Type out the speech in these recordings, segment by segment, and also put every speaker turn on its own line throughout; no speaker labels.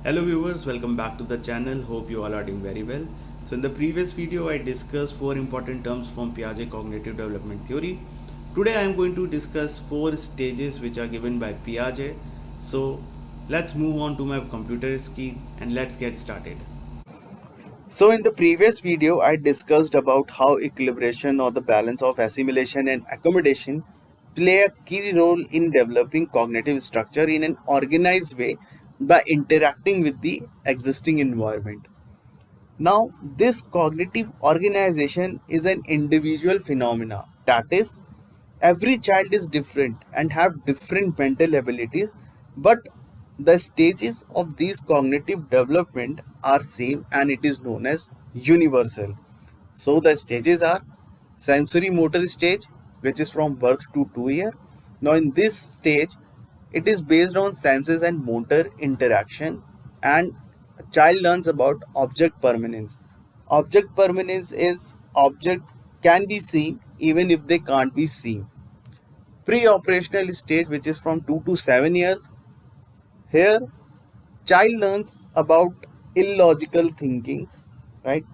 Hello viewers, welcome back to the channel. Hope you all are doing very well. So in the previous video I discussed four important terms from Piaget cognitive development theory. Today I am going to discuss four stages which are given by Piaget. So let's move on to my computer screen and let's get started. So in the previous video I discussed about how equilibration or the balance of assimilation and accommodation play a key role in developing cognitive structure in an organized way by interacting with the existing environment. Now, this cognitive organization is an individual phenomena. That is, every child is different and have different mental abilities, but the stages of these cognitive development are same and it is known as universal. So the stages are sensory motor stage, which is from birth to 2 year. Now in this stage, it is based on senses and motor interaction, and a child learns about object permanence. Object permanence is object can be seen even if they can't be seen. Pre-operational stage, which is from 2 to 7 years. Here child learns about illogical thinkings, right?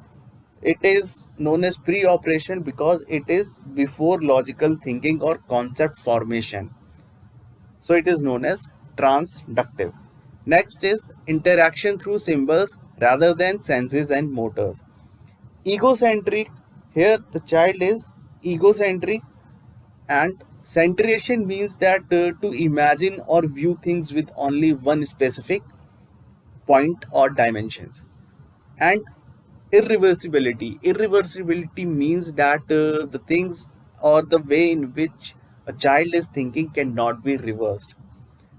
It is known as pre-operation because it is before logical thinking or concept formation. So it is known as transductive. Next is interaction through symbols rather than senses and motors. Egocentric, here the child is egocentric, and centration means that to imagine or view things with only one specific point or dimensions. And irreversibility means that the things or the way in which a child is thinking cannot be reversed.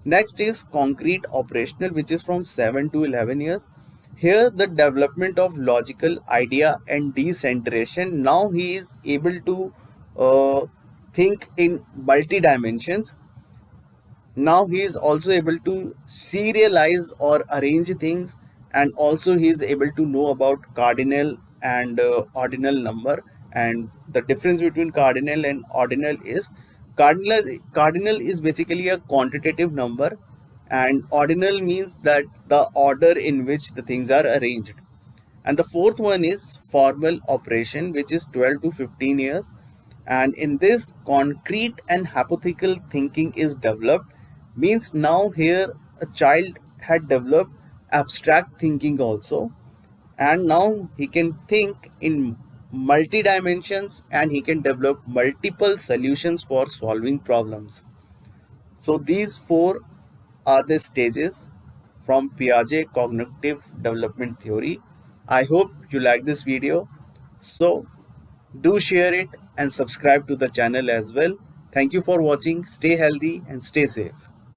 Next is concrete operational, which is from 7 to 11 years. Here the development of logical idea and decentration. Now he is able to think in multi dimensions. Now he is also able to serialize or arrange things, and also he is able to know about cardinal and ordinal number. And the difference between cardinal and ordinal is cardinal is basically a quantitative number, and ordinal means that the order in which the things are arranged. And the fourth one is formal operation, which is 12 to 15 years. And in this, concrete and hypothetical thinking is developed. Means now here a child had developed abstract thinking also, and now he can think in multi dimensions and he can develop multiple solutions for solving problems. So these four are the stages from Piaget cognitive development theory. I hope you like this video. So do share it and subscribe to the channel as well. Thank you for watching. Stay healthy and stay safe.